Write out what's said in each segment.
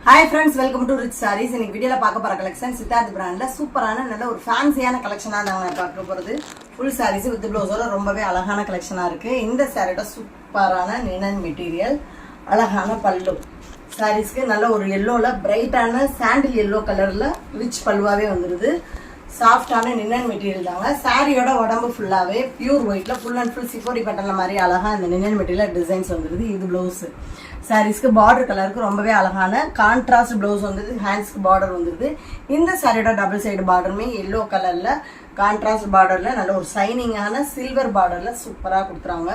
Hi friends, welcome to Rich Sarees. In this video, we will collection Siddharth brand super fancy collection. Full sarees with blouse. Very collection. This saree is super linen material. Pallu. Sarees is yellow, bright sandal yellow color, rich pallu. Soft linen material. Saree is full pure white, full and full sifori pattern. Linen material designs. This blouse. Sarees border color ரொம்பவே அழகான contrast blouse வந்தது hands border வந்தது இந்த சாரியோட double side பார்டருமே yellow கலர்ல contrast பார்டர்ல நல்ல ஒரு ஷைனிங்கான சில்வர் பார்டர்ல சூப்பரா கொடுத்துறாங்க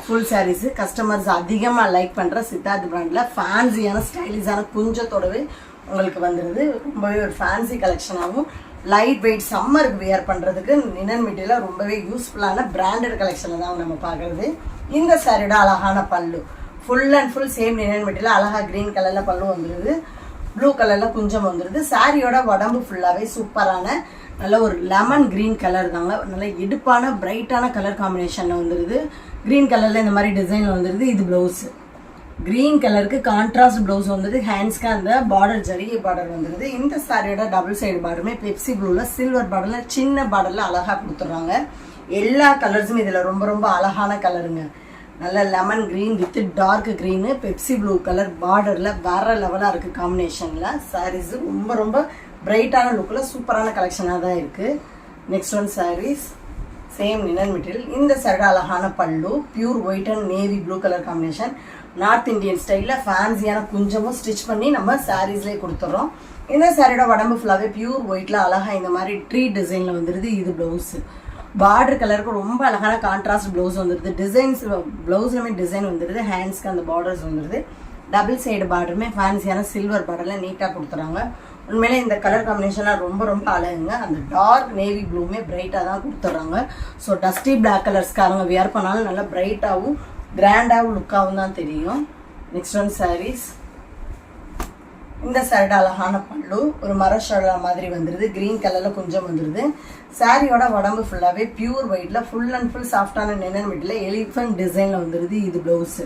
full sarees கஸ்டமர்ஸ் அதிகமா லைக் பண்ற சித்தார்த் பிராண்ட்ல ஃபேன்சியான ஸ்டைலிஷான குஞ்சத்தோடவே உங்களுக்கு வந்திருது ரொம்பவே ஒரு ஃபேன்சி கலெக்ஷனாவும் லைட் வெயிட் சம்மருக்கு வியர் பண்றதுக்கு லினன் மெட்டீரியல் ரொம்பவே யூஸ்ஃபுல்லான பிராண்டட் கலெக்ஷன் தான் நம்ம பார்க்கிறது இந்த சாரியோட அழகான பல்லு full and full same linen material alaha green color la pallu vandirudhu blue color la kunjam vandirudhu saree oda vadambu fullave super ana nalla or lemon green color daanga nalla edupana bright ana color combination la vandirudhu green color la indha mari design la vandirudhu idu blouse green color ku contrast blouse vandirudhu hands ku and border jari border vandirudhu indha saree oda double side border me pepsi blue la silver border la chinna border la alaha kuduthuranga ella colors um idhula romba romba alahana colorunga நல்ல lemon green with dark green Pepsi blue colour பார்டர்ல வேற லெவலா இருக்கு காம்பினேஷன்ல sarees ரொம்ப ரொம்ப பிரைட்டான லுக்ல சூப்பரான கலெக்ஷனா தான் இருக்கு next one sarees same linen material இந்த saree அழகான பல்லு pure white and navy blue colour combination north Indian ஸ்டைல்ல ஃபேன்சியான குஞ்சமும் ஸ்டிட்ச் பண்ணி நம்ம sareesலயே கொடுத்துறோம் இந்த சாரியோட உடம்பு ஃபுல்லாவே பியூர் ஒயிட்ல அழகா இந்த மாதிரி ட்ரீ டிசைன்ல வந்துருது இது ப்ளவுஸ் border color को ரொம்ப அழகான கான்ட்ராஸ்ட் ப்ளவுஸ் வந்திருது டிசைன்ஸ் ப்ளவுஸ்லமே டிசைன் வந்திருது ஹேண்ட்ஸ்க்கு அந்த பார்டர்ஸ் வந்திருது டபுள் சைடு பார்டருமே ஃபேன்சியான சில்வர் பார்டர்ல நீட்டா கொடுத்துறாங்க உண்மையிலே இந்த கலர் காம்பினேஷன்லாம் ரொம்ப ரொம்ப அழகுங்க அந்த டார்க் நேவி ப்ளூமே பிரைட்டா தான் கொடுத்துறாங்க ஸோ டஸ்டி பிளாக் கலர்ஸ்காரங்க வியர் பண்ணாலும் நல்லா பிரைட்டாவும் கிராண்டாவும் லுக்காவும் தான் தெரியும் நெக்ஸ்ட் ஒன் sarees இந்த சாரியோட அழகான பல்லு ஒரு மரஷோட மாதிரி வந்துருது கிரீன் கலர்ல கொஞ்சம் வந்துருது சாரியோட உடம்பு ஃபுல்லாவே பியூர் ஒயிட்ல ஃபுல் அண்ட் ஃபுல் சாஃப்டான லினன் மெட்டீரியல் எலிஃபென்ட் டிசைன்ல வந்துருது இது பிளவுஸ்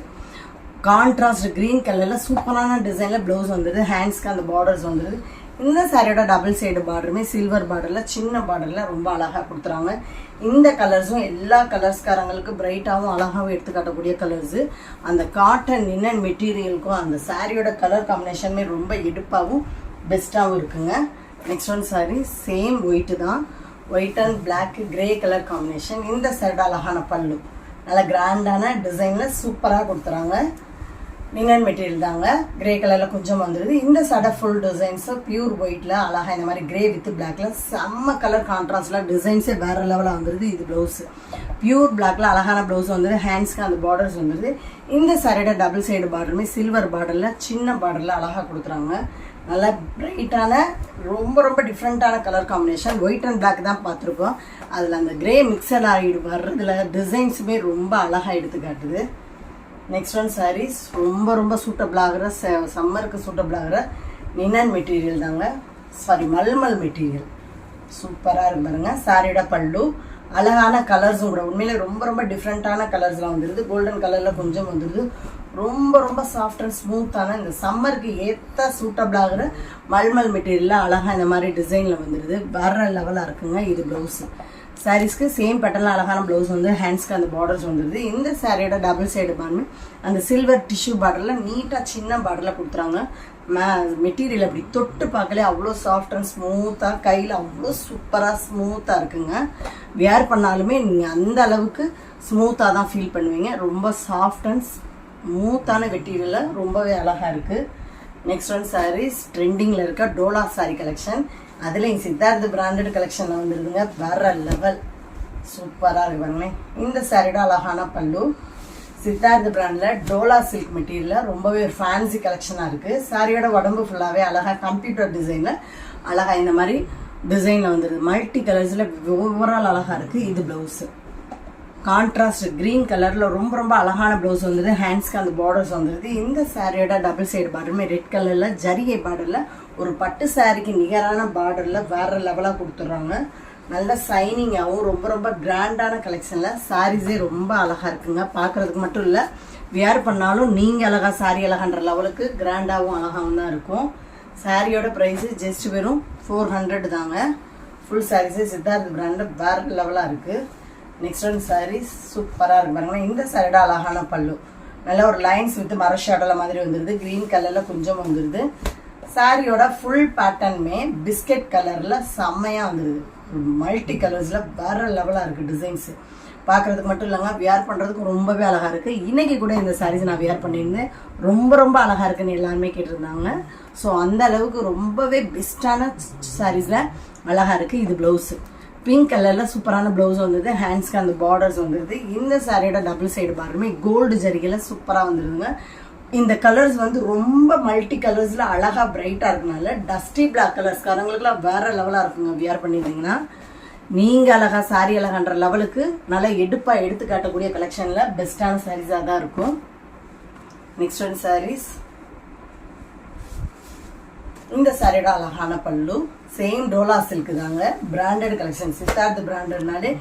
கான்ட்ராஸ்ட் கிரீன் கலர்ல சூப்பரான டிசைன்ல பிளவுஸ் வந்துருது ஹேண்ட்ஸ்க்கு அந்த பார்டர்ஸ் வந்துருது இந்த சாரியோட டபுள் சைடு பார்டருமே சில்வர் பார்டர்ல சின்ன பார்டர்ல ரொம்ப அழகா கொடுத்துறாங்க இந்த கலர்ஸும் எல்லா கலர்ஸ்காரங்களுக்கு பிரைட்டாவும் அழகாவும் எடுத்து காட்டக்கூடிய கலர்ஸ் அந்த காட்டன் லினன் மெட்டீரியலுக்கும் அந்த சாரியோட கலர் காம்பினேஷனுமே ரொம்ப எடுப்பாகவும் பெஸ்ட்டாகவும் இருக்குங்க next one sari same white தான் white and black grey colour combination இந்த சாரியோட அழகான பல்லு நல்ல கிராண்டான டிசைன்ல சூப்பராக கொடுத்துறாங்க லினன் மெட்டீரியல் தாங்க கிரே கலர்ல கொஞ்சம் வந்துருது இந்த சடை ஃபுல் டிசைன்ஸ் பியூர் ஒயிட்ல அழகா இந்த மாதிரி கிரே வித் பிளாக்ல செம்ம கலர் கான்ட்ராஸ்ட்ல டிசைன்ஸே வேற லெவலில் வந்துருது இது பிளவுஸ் பியூர் பிளாக்ல அழகான பிளவுஸ் வந்துருது ஹேண்ட்ஸ்க்கு அந்த பார்டர்ஸ் வந்துருது இந்த சாரியோட டபுள் சைடு பார்டருமே சில்வர் பார்டர்ல சின்ன பார்டர்ல அழகா கொடுத்துறாங்க நல்லா பிரைட்டான ரொம்ப ரொம்ப டிஃப்ரெண்டான colour combination white and black தான் பார்த்துருக்கோம் அதில் அந்த கிரே மிக்சர் ஆகிடு வர்றதுல டிசைன்ஸுமே ரொம்ப அழகா எடுத்து காட்டுது நெக்ஸ்ட் ஒன் sarees ரொம்ப ரொம்ப சூட்டபிள் ஆகிற சம்மருக்கு சூட்டபிள் ஆகிற லினன் மெட்டீரியல் தாங்க சாரி மல்மல் மெட்டீரியல் சூப்பராக இருக்கு பாருங்க சாரியோட பல்லு அழகான கலர்ஸும் கூட உண்மையிலே ரொம்ப ரொம்ப டிஃப்ரெண்டான கலர்ஸ்லாம் வந்துருது கோல்டன் கலரில் கொஞ்சம் வந்துருது ரொம்ப ரொம்ப சாஃப்ட் அண்ட் ஸ்மூத்தான இந்த சம்மருக்கு ஏற்ற சூட்டபிள் ஆகிற மல்மல் மெட்டீரியலில் அழகாக இந்த மாதிரி டிசைனில் வந்துடுது வேற லெவலாக இருக்குங்க இது ப்ளவுஸு சாரீஸ்க்கு சேம் பேட்டர்ல அழகான ப்ளவுஸ் வந்து ஹேண்ட்ஸ்க்கு அந்த பார்டர்ஸ் வந்துருது இந்த சாரியோட டபுள் சைடு பார்மே அந்த சில்வர் டிஷ்யூ பார்டர்ல நீட்டாக சின்ன பார்டர்ல கொடுத்துறாங்க மெட்டீரியல் அப்படி தொட்டு பார்க்கலே அவ்வளோ சாஃப்ட் அண்ட் ஸ்மூத்தாக கையில் அவ்வளோ சூப்பராக ஸ்மூத்தாக இருக்குங்க வியர் பண்ணாலுமே நீங்கள் அந்த அளவுக்கு ஸ்மூத்தாக தான் ஃபீல் பண்ணுவீங்க ரொம்ப சாஃப்ட் அண்ட் ஸ்மூத்தான மெட்டீரியலில் ரொம்பவே அழகாக இருக்குது நெக்ஸ்ட் ஒன் சாரீஸ் ட்ரெண்டிங்கில் இருக்க டோலா சாரி கலெக்ஷன் அதில் எங்கள் சித்தார்த் பிராண்டட் கலெக்ஷனில் வந்துருதுங்க வேற லெவல் சூப்பராக இருக்கு பாருங்களேன் இந்த சாரியோட அழகான பல்லு சித்தார்த் பிராண்டில் டோலா சில்க் மெட்டீரியலில் ரொம்பவே ஒரு ஃபேன்சி கலெக்ஷனாக இருக்குது சாரியோட உடம்பு ஃபுல்லாகவே அழகாக கம்ப்யூட்டர் டிசைனில் அழகாக இந்த மாதிரி டிசைனில் வந்துருது மல்டி கலர்ஸில் ஓவரால் அழகாக இருக்குது இது ப்ளவுஸு கான்ட்ராஸ்ட் கிரீன் கலர்ல ரொம்ப ரொம்ப அழகான ப்ளவுஸ் வந்துருது ஹேண்ட்ஸ்க்கு அந்த பார்டர்ஸ் வந்துருது இந்த சாரியோட டபுள் சைடு பார்டருமே ரெட் கலர்ல ஜரிகை பார்டர்ல ஒரு பட்டு சாரிக்கு நிகரான பார்டர்ல வேற லெவலா கொடுத்துட்றாங்க நல்ல சைனிங்காகவும் ரொம்ப ரொம்ப கிராண்டான கலெக்ஷன்ல சாரீஸே ரொம்ப அழகா இருக்குங்க பார்க்கறதுக்கு மட்டும் இல்லை வியர் பண்ணாலும் நீங்கள் அழகா சாரி அழகான்ற லெவலுக்கு கிராண்டாகவும் அழகாகவும் தான் இருக்கும். சாரியோட ப்ரைஸு ஜஸ்ட் வெறும் 400 தாங்க. ஃபுல் சாரீஸு சித்தார்த் பிராண்டில் வேறு லெவலாக இருக்குது. நெக்ஸ்ட் ஒன் சாரீஸ் சூப்பராக இருக்கு பாருங்களேன். இந்த சாரியோட அழகான பல்லு நல்ல ஒரு லைன்ஸ் வித் மர ஷேடோல மாதிரி வந்துடுது. க்ரீன் கலரில் கொஞ்சம் வந்துடுது. சாரியோட ஃபுல் பேட்டர்னுமே பிஸ்கெட் கலரில் செம்மையாக வந்துடுது. மல்டி கலர்ஸில் வேறு லெவலாக இருக்குது. டிசைன்ஸு பார்க்குறதுக்கு மட்டும் இல்லைங்க, வியர் பண்ணுறதுக்கு ரொம்பவே அழகாக இருக்குது. இன்றைக்கி கூட இந்த சாரீஸ் நான் வியர் பண்ணியிருந்தேன். ரொம்ப ரொம்ப அழகாக இருக்குன்னு எல்லாருமே கேட்டிருந்தாங்க. ஸோ அந்த அளவுக்கு ரொம்பவே பெஸ்ட்டான சாரீஸில் அழகாக இருக்குது. இது ப்ளவுஸு பிங்க் கலரில் சூப்பரான ப்ளவுஸ் வந்துடுது. ஹேண்ட்ஸ்க்கு அந்த பார்டர்ஸ் வந்துடுது. இந்த சாரியோட டபுள் சைடு பார்டருமே கோல்டு ஜரிகையில் சூப்பராக வந்துடுதுங்க. இந்த கலர்ஸ் வந்து ரொம்ப மல்டி கலர்ஸில் அழகாக பிரைட்டாக இருக்கனால டஸ்டி பிளாக் கலர்ஸ்காரங்களுக்குலாம் வேறு லெவலாக இருக்குங்க. வியர் பண்ணியிருந்தீங்கன்னா நீங்கள் அழகா சாரி அழகான்ற லெவலுக்கு நல்லா எடுப்பாக எடுத்து காட்டக்கூடிய கலெக்ஷனில் பெஸ்ட்டான சாரீஸாக தான் இருக்கும். Next one saris. இந்த சாரியோட அழகான பல்லு சேம் டோலா சில்க் தாங்க. பிராண்டட் கலெக்ஷன் சித்தார்த் பிராண்டட்னாலே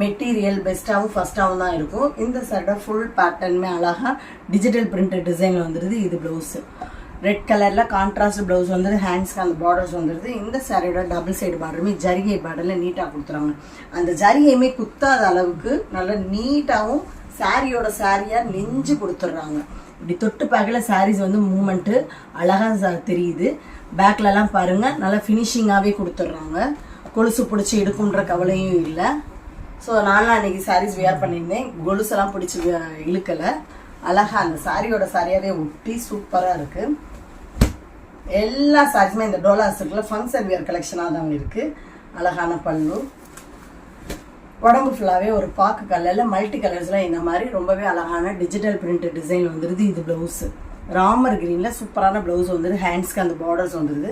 மெட்டீரியல் பெஸ்ட்டாகவும் ஃபஸ்ட்டாகவும் தான் இருக்கும். இந்த சாரியோட ஃபுல் பேட்டர்னுமே அழகாக டிஜிட்டல் பிரிண்டட் டிசைனில் வந்துடுது. இது ப்ளவுஸு ரெட் கலரில் கான்ட்ராஸ்ட் ப்ளவுஸ் வந்துடுது. ஹேண்ட்ஸ்க்கு அந்த பார்டர்ஸ் வந்துடுது. இந்த சாரியோட டபுள் சைடு பார்டருமே ஜரிகை பார்டரில் நீட்டாக கொடுத்துறாங்க. அந்த ஜரிகையுமே குத்தாத அளவுக்கு நல்லா நீட்டாகவும் சாரியோட சாரியாக நெஞ்சு கொடுத்துட்றாங்க. இப்படி தொட்டு பார்க்கல சாரீஸ் வந்து மூமெண்ட்டு அழகாக தெரியுது. பேக்லலாம் பாருங்கள் நல்லா ஃபினிஷிங்காகவே கொடுத்துட்றாங்க. கொலுசு பிடிச்சி எடுக்குன்ற கவலையும் இல்லை. ஸோ நானும் அன்றைக்கி சாரீஸ் வியர் பண்ணியிருந்தேன். கொலுசெல்லாம் பிடிச்சி இழுக்கலை. அழகாக அந்த சாரியோட சாரியாகவே ஒட்டி சூப்பராக இருக்குது. எல்லா சாரீஸுமே இந்த டோலா சில்கில் ஃபங்க்ஷன் வியர் கலெக்ஷனாக தான் இருக்குது. அழகான பல்லு உடம்பு ஃபுல்லாகவே ஒரு பாக்கு கலரில் மல்டி கலர்ஸில் இந்த மாதிரி ரொம்பவே அழகான டிஜிட்டல் பிரிண்ட் டிசைன் வந்துடுது. இது ப்ளவுஸு ராமர் கிரீனில் சூப்பரான ப்ளவுஸ் வந்துடுது. ஹேண்ட்ஸ்க்கு அந்த பார்டர்ஸ் வந்துடுது.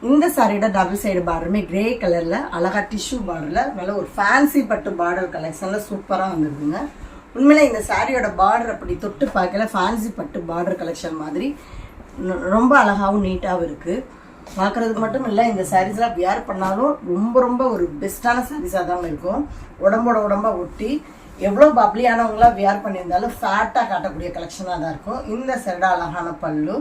இந்த சாரியோட டபுள் சைடு பார்டருமே கிரே கலரில் அழகாக டிஷ்யூ பார்டரில் நல்ல ஒரு ஃபேன்சி பட்டு பார்டர் கலெக்ஷனில் சூப்பராக வந்துடுதுங்க. உண்மையிலே இந்த சாரியோட பார்டர் அப்படி தொட்டு பார்க்கல ஃபேன்சி பட்டு பார்டர் கலெக்ஷன் மாதிரி ரொம்ப அழகாகவும் நீட்டாகவும் இருக்குது. பார்க்குறதுக்கு மட்டும் இல்லை, இந்த சாரீஸ்லாம் வியர் பண்ணாலும் ரொம்ப ரொம்ப ஒரு பெஸ்ட்டான சாரீஸாக தான் இருக்கும். உடம்போட உடம்பா ஒட்டி எவ்வளோ பப்ளியானவங்களாம் வியர் பண்ணியிருந்தாலும் ஃபேட்டாக காட்டக்கூடிய கலெக்ஷனாக தான் இருக்கும். இந்த சைடாக அழகான பல்லு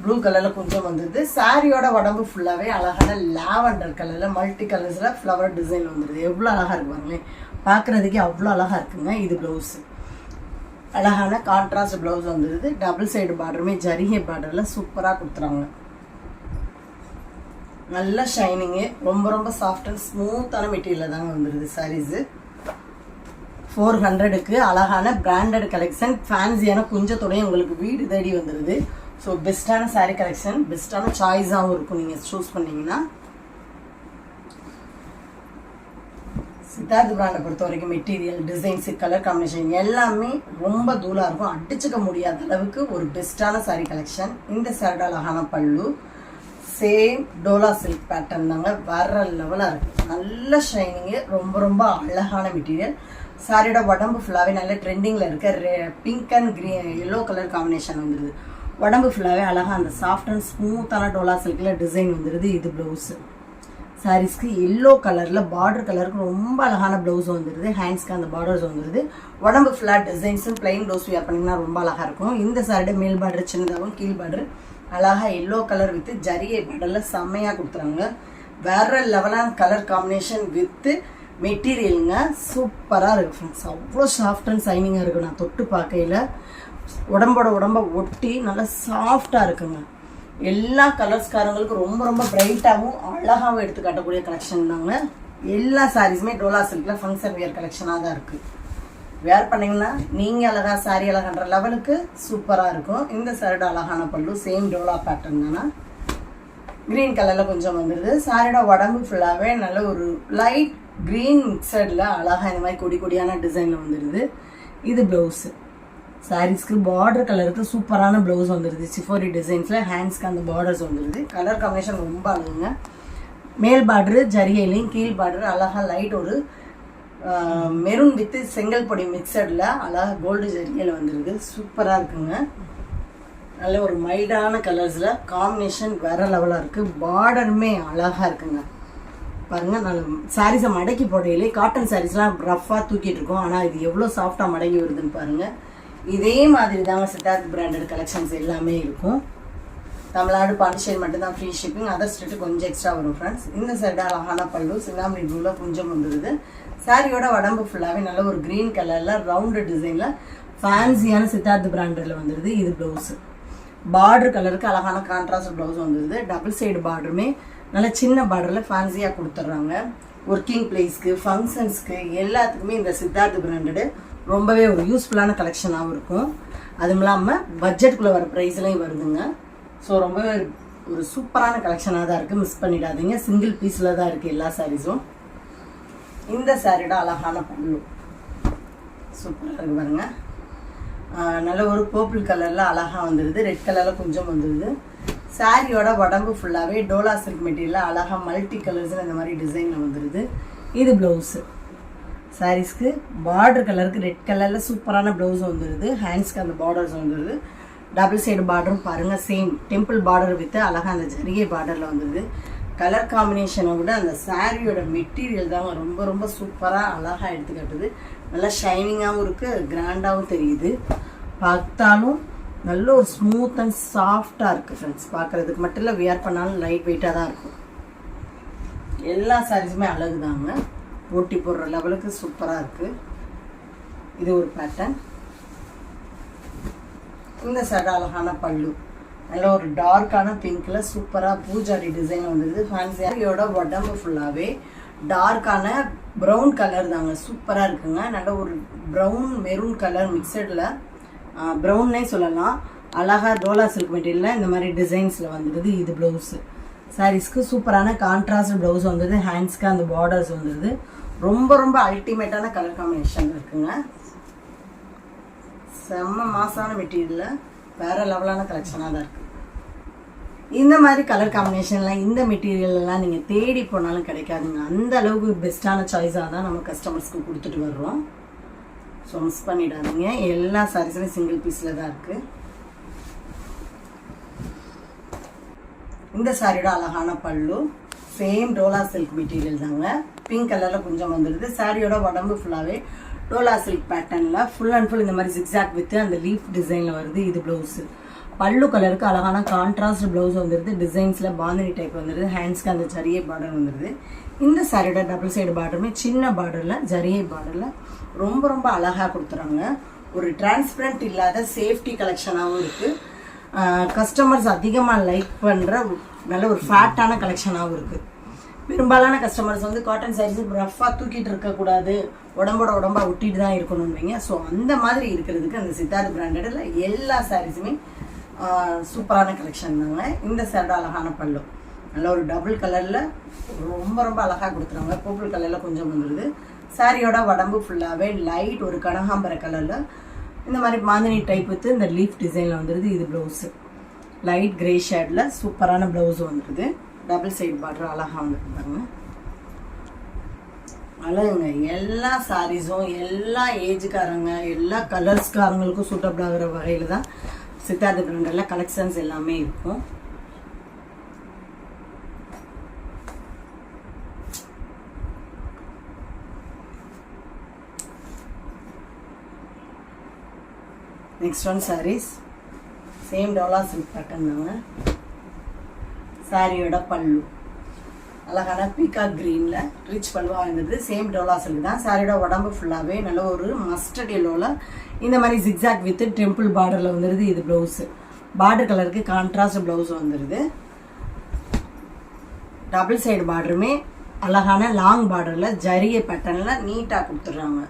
ப்ளூ கலரில் கொஞ்சம் வந்துடுது. சாரியோட உடம்பு ஃபுல்லாகவே அழகான லாவெண்டர் கலரில் மல்டி கலர்ஸில் ஃப்ளவர் டிசைன் வந்துடுது. எவ்வளோ அழகாக இருக்கு பாருங்களேன், பார்க்குறதுக்கே அவ்வளோ அழகாக இருக்குங்க. இது ப்ளவுஸு அழகான கான்ட்ராஸ்ட் ப்ளவுஸ் வந்துடுது. டபுள் சைடு பார்டருமே ஜரிகை பார்டரில் சூப்பராக கொடுத்துறாங்க. நல்ல ஷைனிங்கு, ரொம்ப ரொம்ப சாஃப்ட் அண்ட் ஸ்மூத்தான மெட்டீரியலில் தாங்க வந்துடுது சாரீஸு. 400க்கு அழகான பிராண்டட் கலெக்ஷன் ஃபேன்சியான குஞ்சத்தோடய உங்களுக்கு வீடு தேடி வந்துடுது. ஸோ பெஸ்ட்டான சாரீ கலெக்ஷன், பெஸ்ட்டான சாய்ஸாகவும் இருக்கும் நீங்கள் சூஸ் பண்ணிங்கன்னா. சித்தார்த் பிராண்டை பொறுத்த வரைக்கும் மெட்டீரியல், டிசைன்ஸு, கலர் காம்பினேஷன் எல்லாமே ரொம்ப தூளாக இருக்கும். அடிச்சுக்க முடியாத அளவுக்கு ஒரு பெஸ்ட்டான சாரீ கலெக்ஷன். இந்த சாரியோட அழகான பல்லு சேம் டோலா சில்க் பேட்டர்ன் தாங்க. வேற லெவலாக இருக்குது. நல்ல ஷைனிங்கு, ரொம்ப ரொம்ப அழகான மெட்டீரியல். சாரியோட உடம்பு ஃபுல்லாகவே நல்ல ட்ரெண்டிங்கில் இருக்க pink and green yellow colour combination வந்துடுது. உடம்பு ஃபுல்லாகவே அழகாக அந்த சாஃப்ட் அண்ட் ஸ்மூத்தான டோலா சில்கில் டிசைன் வந்துடுது. இது ப்ளவுஸு சாரீஸ்க்கு எல்லோ கலரில் பார்டர் கலருக்கு ரொம்ப அழகான ப்ளவுஸ் வந்துடுது. ஹேண்ட்ஸ்க்கு அந்த பார்டர்ஸ் வந்துடுது. உடம்பு ஃபுல்லாக டிசைன்ஸும் பிளைன் ப்ளவுஸ் வியர் பண்ணிங்கன்னா ரொம்ப அழகாக இருக்கும். இந்த சாரியோட மேல் பார்டர் சின்னதாகவும் கீழ் பார்டர் அழகாக எல்லோ கலர் வித்து ஜரிகை பார்டரில் செம்மையாக கொடுத்துறாங்க. வேற லெவலான கலர் காம்பினேஷன் வித்து மெட்டீரியலுங்க. சூப்பராக இருக்குது ஃப்ரெண்ட்ஸ். அவ்வளோ சாஃப்ட் அண்ட் சைனிங்காக இருக்குது. நான் தொட்டு பார்க்கையில் உடம்போட உடம்பை ஒட்டி நல்லா சாஃப்டாக இருக்குங்க. எல்லா கலர்ஸ்காரங்களுக்கும் ரொம்ப ரொம்ப பிரைட்டாகவும் அழகாகவும் எடுத்து காட்டக்கூடிய கலெக்ஷன் தாங்க. எல்லா சாரீஸுமே டோலா சில்கில் ஃபங்க்ஷன் வியர் கலெக்ஷனாக தான் இருக்குது. வேர் பண்ணிங்கன்னா நீங்கள் அழகாக சாரி அழகான்ற லெவலுக்கு சூப்பராக இருக்கும். இந்த சாரியோட அழகான பல்லு சேம் டோலா பேட்டர்ன் தானே, க்ரீன் கலரில் கொஞ்சம் வந்துடுது. சாரியோட உடம்பு ஃபுல்லாகவே நல்ல ஒரு லைட் க்ரீன் மிக்சடில் அழகாக இந்த மாதிரி கொடி கொடியான டிசைனில் வந்துடுது. இது ப்ளவுஸு சாரீஸ்க்கு பார்டர் கலருக்கு சூப்பரான ப்ளவுஸ் வந்துடுது. சிஃபோரி டிசைன்ஸில் ஹேண்ட்ஸ்க்கு அந்த பார்டர்ஸ் வந்துடுது. கலர் காம்பினேஷன் ரொம்ப அழகுங்க. மேல் பார்டரு ஜரிகையிலையும் கீழ் பார்டரு அழகாக லைட் ஒரு மெரூன் வித்து செங்கல் பொடி மிக்சடில் அழகாக கோல்டு ஜரிகையில் வந்துடுது. சூப்பராக இருக்குங்க. நல்ல ஒரு மைல்டான கலர்ஸில் காம்பினேஷன் வேற லெவலாக இருக்குது. பார்டருமே அழகாக இருக்குங்க. பாருங்கள், நல்ல சாரீஸை மடக்கி போடையிலே காட்டன் சாரீஸ்லாம் ரஃப்பாக தூக்கிட்டு இருக்கோம். ஆனால் இது எவ்வளோ சாஃப்டாக மடங்கி வருதுன்னு பாருங்கள். இதே மாதிரி தாங்க சித்தார்த் பிராண்டட் கலெக்ஷன்ஸ் எல்லாமே இருக்கும். தமிழ்நாடு பாண்டிச்சேரி மட்டும்தான் ஃப்ரீ ஷிப்பிங், அதர் ஸ்டேட்டு கொஞ்சம் எக்ஸ்ட்ரா வரும் ஃப்ரெண்ட்ஸ். இந்த சைடு அழகான பல்லு சிந்தாமணி ப்ளூவில் கொஞ்சம் வந்துடுது. சாரியோட உடம்பு ஃபுல்லாகவே நல்ல ஒரு க்ரீன் கலரில் ரவுண்டு டிசைனில் ஃபேன்சியான சித்தார்த் பிராண்டடில் வந்துடுது. இது ப்ளவுஸு பார்டர் கலருக்கு அழகான கான்ட்ராஸ்ட் ப்ளவுஸ் வந்துடுது. டபுள் சைடு பார்டருமே நல்ல சின்ன பார்டரில் ஃபேன்சியாக கொடுத்துட்றாங்க. ஒர்க்கிங் பிளேஸ்க்கு ஃபங்க்ஷன்ஸ்க்கு எல்லாத்துக்குமே இந்த சித்தார்த் பிராண்டடு ரொம்பவே ஒரு யூஸ்ஃபுல்லான கலெக்ஷனாகவும் இருக்கும். அதுவும் இல்லாமல் பட்ஜெட்டுக்குள்ளே வர ப்ரைஸ்லையும் வருதுங்க. ஸோ ரொம்பவே ஒரு சூப்பரான கலெக்ஷனாக தான் இருக்குது, மிஸ் பண்ணிடாதீங்க. சிங்கிள் பீஸில் தான் இருக்குது எல்லா சாரீஸும். இந்த சாரியோட அழகான பல்லு சூப்பராக இருக்குது பாருங்க. நல்ல ஒரு பர்பிள் கலரில் அழகாக வந்துடுது, ரெட் கலரில் கொஞ்சம் வந்துடுது. சாரியோட உடம்பு ஃபுல்லாகவே டோலா சில்க் மெட்டீரியலில் அழகாக மல்டி கலர்ஸில் இந்த மாதிரி டிசைனில் வந்துடுது. இது ப்ளவுஸு சாரீஸ்க்கு பார்டர் கலருக்கு ரெட் கலரில் சூப்பரான ப்ளவுஸ் வந்துடுது. ஹேண்ட்ஸ்க்கு அந்த பார்டர்ஸ் வந்துடுது. டபுள் சைடு பார்டரும் பாருங்கள், சேம் டெம்பிள் பார்டர் வித் அழகாக அந்த ஜரிகை பார்டரில் வந்துடுது. கலர் காம்பினேஷனை விட அந்த சாரியோட மெட்டீரியல் தாங்க ரொம்ப ரொம்ப சூப்பராக அழகாக எடுத்துக்காட்டுது. நல்லா ஷைனிங்காகவும் இருக்குது, கிராண்டாகவும் தெரியுது. பார்த்தாலும் நல்ல ஒரு ஸ்மூத் அண்ட் சாஃப்டாக இருக்குது ஃப்ரெண்ட்ஸ். பார்க்குறதுக்கு மட்டும் இல்லை, வியர் பண்ணாலும் லைட் வெயிட்டாக தான் இருக்கும். எல்லா சாரீஸுமே அழகு தாங்க, ஓட்டி போடுற லெவலுக்கு சூப்பராக இருக்குது. இது ஒரு பேட்டர்ன். இந்த சைடு அழகான பல்லு நல்ல ஒரு டார்க்கான பிங்க்கில் சூப்பராக பூஜாரி டிசைன் வந்துடுது. ஃபேன்சியோட உடம்பு ஃபுல்லாகவே டார்க்கான ப்ரௌன் கலர் தாங்க, சூப்பராக இருக்குங்க. நல்ல ஒரு ப்ரௌன் மெரூன் கலர் மிக்சடில், ப்ரௌன்னே சொல்லலாம். அழகாக டோலா சில்க் மெட்டீரியலில் இந்த மாதிரி டிசைன்ஸில் வந்துடுது. இது ப்ளவுஸு சாரீஸ்க்கு சூப்பரான கான்ட்ராஸ்ட் ப்ளவுஸ் வந்துடுது. ஹேண்ட்ஸ்க்கு அந்த பார்டர்ஸ் வந்துடுது. ரொம்ப ரொம்ப அல்டிமேட்டான கலர் காம்பினேஷன் இருக்குங்க. செம்ம மாசான மெட்டீரியலில் வேறு லெவலான கலெக்ஷனாக தான் இருக்குது. இந்த மாதிரி கலர் காம்பினேஷன்லாம் இந்த மெட்டீரியல்லாம் நீங்கள் தேடி போனாலும் கிடைக்காதுங்க. அந்த அளவுக்கு பெஸ்ட்டான சாய்ஸாக தான் நம்ம கஸ்டமர்ஸ்க்கு கொடுத்துட்டு வர்றோம். ஸோ மிஸ் பண்ணிடாதீங்க. எல்லா சாரீஸுமே சிங்கிள் பீஸில் தான் இருக்குது. இந்த சாரியோட அழகான பல்லு சேம் டோலா சில்க் மெட்டீரியல் தாங்க, பிங்க் கலரில் கொஞ்சம் வந்துடுது. சாரியோட உடம்பு ஃபுல்லாகவே டோலா சில்க் பேட்டர்னில் ஃபுல் அண்ட் ஃபுல் இந்த மாதிரி ஜிக்ஸாக் வித் அந்த லீஃப் டிசைனில் வருது. இது ப்ளவுஸு பல்லு கலருக்கு அழகான கான்ட்ராஸ்ட் ப்ளவுஸ் வந்துடுது. டிசைன்ஸில் பாந்தினி டைப் வந்துடுது. ஹேண்ட்ஸ்க்கு அந்த ஜரியை பார்டர் வந்துடுது. இந்த சாரியோட டபுள் சைடு பார்டருமே சின்ன பார்டரில் ஜரியை பார்டரில் ரொம்ப ரொம்ப அழகாக கொடுத்துறாங்க. ஒரு டிரான்ஸ்பரண்ட் இல்லாத சேஃப்டி கலெக்ஷனாகவும் இருக்குது. கஸ்டமர்ஸ் அதிகமாக லைக் பண்ணுற நல்ல ஒரு ஃபேட்டான கலெக்ஷனாகவும் இருக்குது. பெரும்பாலான கஸ்டமர்ஸ் வந்து காட்டன் சாரீஸ் ரஃபாக தூக்கிட்டு இருக்கக்கூடாது, உடம்போட உடம்பா ஒட்டிட்டு தான் இருக்கணும்வீங்க. ஸோ அந்த மாதிரி இருக்கிறதுக்கு அந்த சித்தார்த் பிராண்டடில் எல்லா சாரீஸுமே சூப்பரான கலெக்ஷன் தாங்க. இந்த சாரோட அழகான பல்லு நல்ல ஒரு டபுள் கலரில் ரொம்ப ரொம்ப அழகாக கொடுத்துருவாங்க. பர்பிள் கலரில் கொஞ்சம் வந்துடுது. சாரியோட உடம்பு ஃபுல்லாகவே லைட் ஒரு கனகாம்பர கலரில் இந்த மாதிரி பாந்தினி டைப் வித்து இந்த லீஃப் டிசைனில் வந்துடுது. இது ப்ளவுஸு லைட் கிரே ஷேடில் சூப்பரான ப்ளவுஸ் வந்துடுது. டபுள் சைடு பார்டர் அழகாக வந்துருப்பாங்க. அழகுங்க. எல்லா சாரீஸும் எல்லா ஏஜுக்காரங்க எல்லா கலர்ஸ்காரங்களுக்கும் சூட்டபிள் ஆகிற வகையில் தான் சித்தார்த் பிராண்டில் கலெக்ஷன்ஸ் எல்லாமே இருக்கும். Next one saris same Dola silk pattern தாங்க. சாரியோட பல்லு அழகான பீகாக் கிரீனில் ரிச் பல்லுவாக இருந்தது. சேம் டோலா சில்க் தான். சாரியோட உடம்பு ஃபுல்லாகவே நல்ல ஒரு மஸ்டர்ட் எல்லோவில் இந்த மாதிரி ஜிக்ஸாக் வித் டெம்பிள் பார்டரில் வந்துடுது. இது ப்ளவுஸு பார்டர் கலருக்கு கான்ட்ராஸ்ட் ப்ளவுஸ் வந்துடுது. டபுள் சைடு பார்டருமே அழகான லாங் பார்டரில் ஜரிகை பேட்டர்னில் நீட்டாக கொடுத்துட்றாங்க.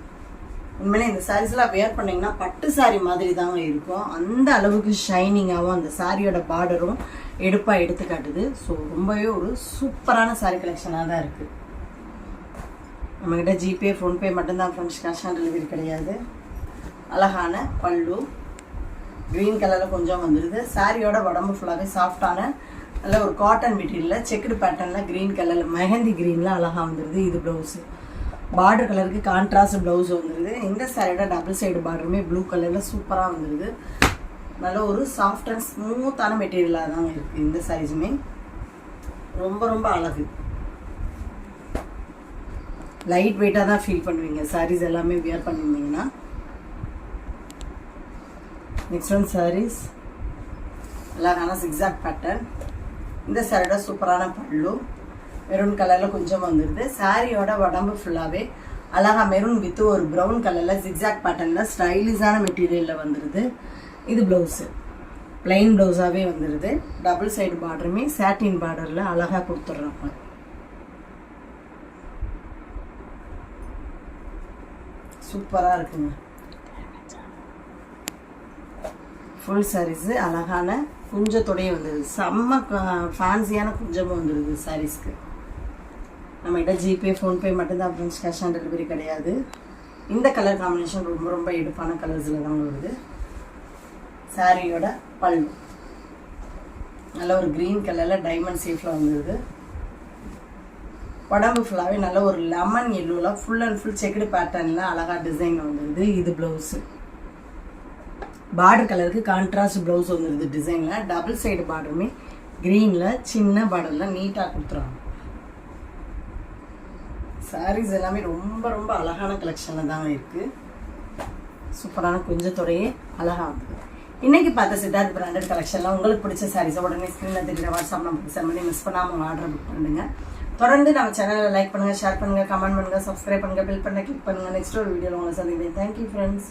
உண்மையிலே இந்த சாரீஸ்லாம் வேர் பண்ணிங்கன்னா பட்டு சாரீ மாதிரி தாங்க இருக்கும். அந்த அளவுக்கு ஷைனிங்காகவும் அந்த சாரியோட பார்டரும் எடுப்பாக எடுத்து காட்டுது. ஸோ ரொம்பவே ஒரு சூப்பரான சாரீ கலெக்ஷனாக தான் இருக்குது. நம்மக்கிட்ட ஜிபே ஃபோன்பே மட்டும்தான் ஃப்ரெண்ட்ஸ், கேஷ் ஆன் டெலிவரி கிடையாது. அழகான பல்லு க்ரீன் கலரில் கொஞ்சம் வந்துடுது. சாரியோட உடம்பு ஃபுல்லாகவே சாஃப்டான நல்ல ஒரு காட்டன் மெட்டீரியலில் செக்குடு பேட்டர்னில் க்ரீன் கலரில் மெஹந்தி க்ரீனில் அழகாக வந்துடுது. இது ப்ளவுஸு பார்டர் கலருக்கு கான்ட்ராஸ்ட் ப்ளவுஸ் வந்துடுது. இந்த சாரியோட டபுள் சைடு பார்டருமே ப்ளூ கலரில் சூப்பராக வந்துடுது. நல்ல ஒரு சாஃப்ட் அண்ட் ஸ்மூத்தான மெட்டீரியலாக தாங்க இருக்குது. இந்த சாரீஸுமே ரொம்ப ரொம்ப அழகு. லைட் வெயிட்டாக தான் ஃபீல் பண்ணுவீங்க சாரீஸ் எல்லாமே வியர் பண்ணியிருந்தீங்கன்னா. நெக்ஸ்ட் ஒன் சாரீஸ் அழகான ஜிக்ஸாக் பேட்டர்ன். இந்த சாரியோட சூப்பரான பல்லு மெரூன் கலரில் கொஞ்சம் வந்துடுது. சாரியோட உடம்பு ஃபுல்லாகவே அழகா மெரூன் வித்து ஒரு ப்ரௌன் கலரில் ஜிக்ஸாக் பேட்டர்னில் ஸ்டைலிஷான மெட்டீரியலில் வந்துடுது. இது ப்ளவுஸு பிளைன் ப்ளவுஸாகவே வந்துடுது. டபுள் சைடு பார்டருமே சாட்டின் பார்டரில் அழகாக கொடுத்துட்றோம். சூப்பராக இருக்குங்க. ஃபுல் சாரீஸு அழகான குஞ்சத்தோடையே வந்துடுது. செம்ம ஃபேன்சியான குஞ்சமும் வந்துடுது சாரீஸ்க்கு. நம்மகிட்ட ஜிபே ஃபோன்பே மட்டும்தான், ஃப்ரெண்ட்ஸ் கேஷ் ஆன் டெலிவரி கிடையாது. இந்த கலர் காம்பினேஷன் ரொம்ப ரொம்ப எடுப்பான கலர்ஸில் தான் வருது. சாரியோட பல்லு நல்ல ஒரு க்ரீன் கலரில் டைமண்ட் ஷேப்பில் வந்துடுது. உடம்பு ஃபுல்லாகவே நல்ல ஒரு லெமன் எல்லோவில் ஃபுல் அண்ட் ஃபுல் செக்குடு பேட்டர்னில் அழகாக டிசைன் வந்துடுது. இது ப்ளவுஸு பார்டர் கலருக்கு கான்ட்ராஸ்ட் ப்ளவுஸ் வந்துடுது டிசைனில். டபுள் சைடு பார்டருமே க்ரீனில் சின்ன பார்டரில் நீட்டாக கொடுத்துருவாங்க. சாரீஸ் எல்லாமே ரொம்ப ரொம்ப அழகான கலெக்ஷனில் தாங்க இருக்குது. சூப்பரான கொஞ்சத்தோடையே அழகாக இருக்குது. இன்றைக்கி பார்த்த சித்தார்த் பிராண்டட் கலெக்ஷனில் உங்களுக்கு பிடிச்ச சாரீஸை உடனே ஸ்க்ரீனில் தெரிகிற வாட்ஸ்அப் நம்பருக்கு சென்ட் பண்ணி மிஸ் பண்ணாமல் உங்கள் ஆர்டர் புக் பண்ணுங்க. தொடர்ந்து நம்ம சேனலில் லைக் பண்ணுங்கள், ஷேர் பண்ணுங்கள், கமெண்ட் பண்ணுங்கள், சப்ஸ்கிரைப் பண்ணுங்கள், பில் பண்ண கிளிக் பண்ணுங்கள். நெக்ஸ்ட் ஒரு வீடியோவில் உங்களை சந்திக்கிறேன். Thank you friends.